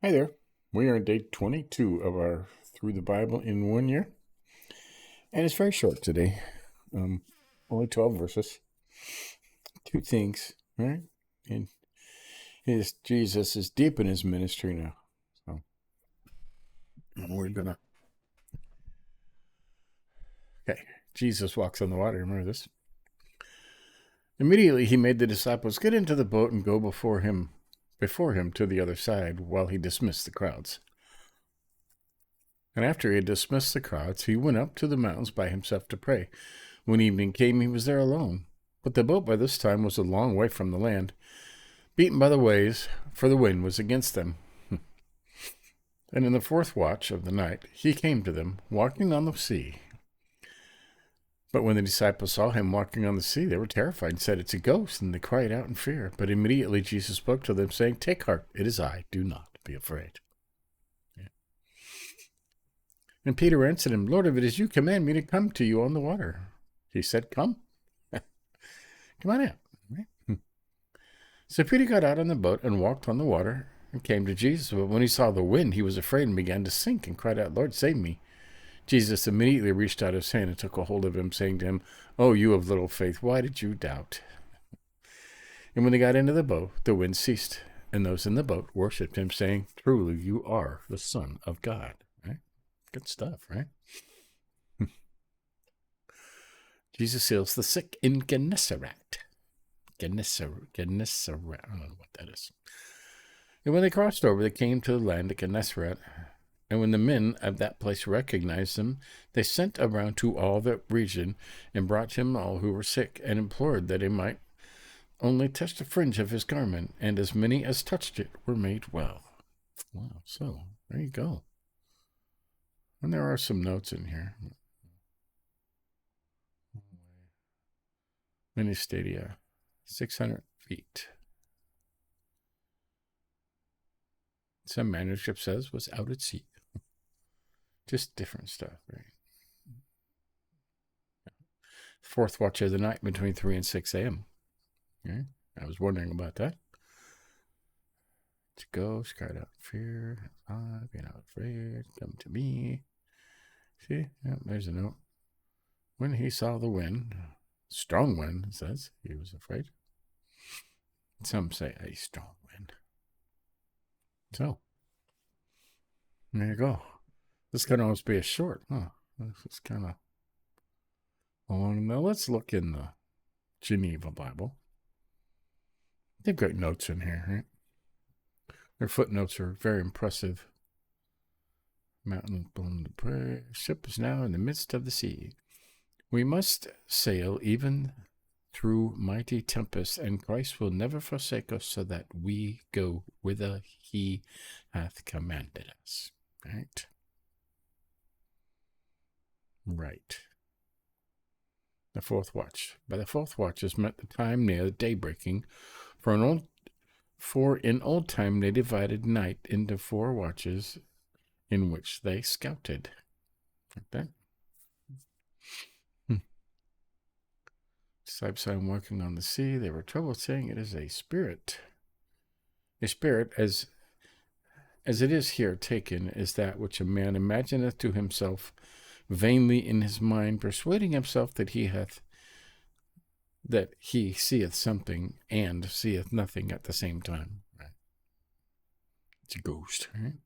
Hi there. We are on day 22 of our Through the Bible in 1 Year. And it's very short today. Only 12 verses. Two things, right? And Jesus is deep in his ministry now. So we're going to. Okay. Jesus walks on the water. Remember this? Immediately he made the disciples get into the boat and go before him to the other side while he dismissed the crowds. And after he had dismissed the crowds, he went up to the mountains by himself to pray. When evening came, he was there alone. But the boat by this time was a long way from the land, beaten by the waves, for the wind was against them. And in the fourth watch of the night, he came to them, walking on the sea. But when the disciples saw him walking on the sea, they were terrified and said, "It's a ghost," and they cried out in fear. But immediately Jesus spoke to them, saying, "Take heart, it is I, do not be afraid." Yeah. And Peter answered him, "Lord, if it is you, command me to come to you on the water." He said, "Come." Come on out. Right? So Peter got out on the boat and walked on the water and came to Jesus. But when he saw the wind, he was afraid and began to sink and cried out, "Lord, save me." Jesus immediately reached out his hand and took a hold of him, saying to him, "Oh, you of little faith, why did you doubt?" And when they got into the boat, the wind ceased, and those in the boat worshipped him, saying, "Truly, you are the Son of God." Right? Good stuff, right? Jesus heals the sick in Gennesaret. Gennesaret. I don't know what that is. And when they crossed over, they came to the land of Gennesaret. And when the men of that place recognized him, they sent around to all that region and brought him all who were sick and implored that he might only touch the fringe of his garment. And as many as touched it were made well. Wow, so there you go. And there are some notes in here. Mini stadia, 600 feet. Some manuscript says was out at sea. Just different stuff, right? Fourth watch of the night between 3 and 6 a.m. Okay? I was wondering about that. To go, cried out fear, be not afraid, come to me. See, yeah, there's a note. When he saw the wind, strong wind, it says, he was afraid. Some say a strong wind. So, there you go. This could almost be a short, huh? This is kind of long. Now let's look in the Geneva Bible. They've got notes in here, right? Their footnotes are very impressive. Mountain blown to prayer. Ship is now in the midst of the sea. We must sail even through mighty tempests, and Christ will never forsake us, so that we go whither he hath commanded us. Right? Right. The fourth watch. By the fourth watch is meant the time near daybreaking. For in old time they divided night into 4 watches in which they scouted. Like that. Disciples working on the sea, they were troubled, saying, "It is a spirit." A spirit, as it is here taken, is that which a man imagineth to himself vainly in his mind, persuading himself that he seeth something and seeth nothing at the same time. Right? It's a ghost, right?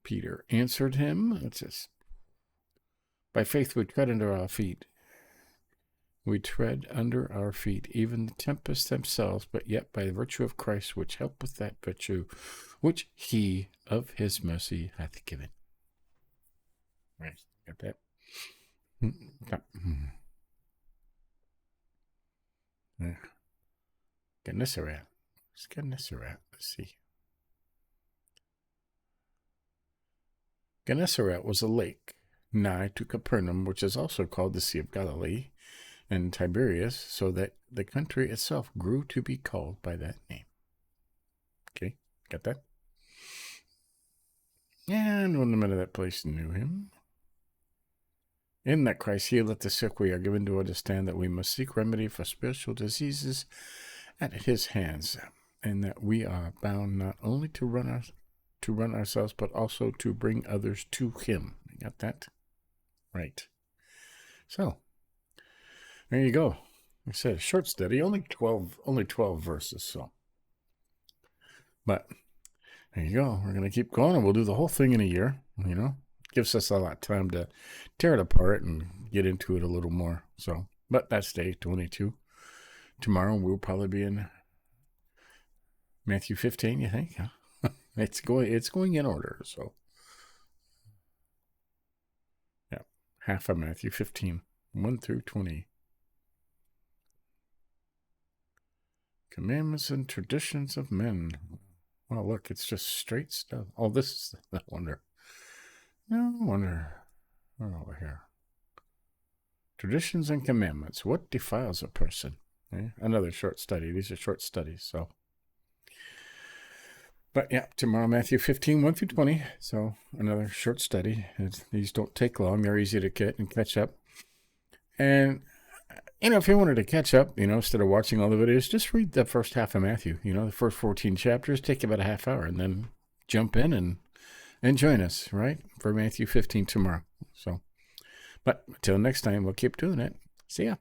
Peter answered him. It says, "By faith we tread under our feet. We tread under our feet even the tempests themselves, but yet by virtue of Christ, which helpeth that virtue which he of his mercy hath given." Right, got that? Gennesaret. What's Gennesaret? Let's see. Gennesaret was a lake nigh to Capernaum, which is also called the Sea of Galilee, and Tiberias, so that the country itself grew to be called by that name. Okay, got that? And when the men of that place knew him, in that Christ healeth the sick, we are given to understand that we must seek remedy for spiritual diseases at his hands, and that we are bound not only to run to run ourselves, but also to bring others to him. You got that? Right. So, there you go. Like I said, short study, only 12 verses, so. But there you go. We're going to keep going, and we'll do the whole thing in a year, you know. Gives us a lot of time to tear it apart and get into it a little more. So, but that's day 22. Tomorrow we'll probably be in Matthew 15, you think? It's going in order, so. Yeah. Half of Matthew 15, 1 through 20. Commandments and traditions of men. Well, look, it's just straight stuff. Oh, this is no wonder. No wonder. We're over here. Traditions and commandments. What defiles a person? Okay? Another short study. These are short studies, so. But yeah, tomorrow, Matthew 15, 1 through 20. So another short study. These don't take long. They're easy to get and catch up. And, you know, if you wanted to catch up, you know, instead of watching all the videos, just read the first half of Matthew. You know, the first 14 chapters take about a half hour, and then jump in and join us, right, for Matthew 15 tomorrow. So, but until next time, we'll keep doing it. See ya.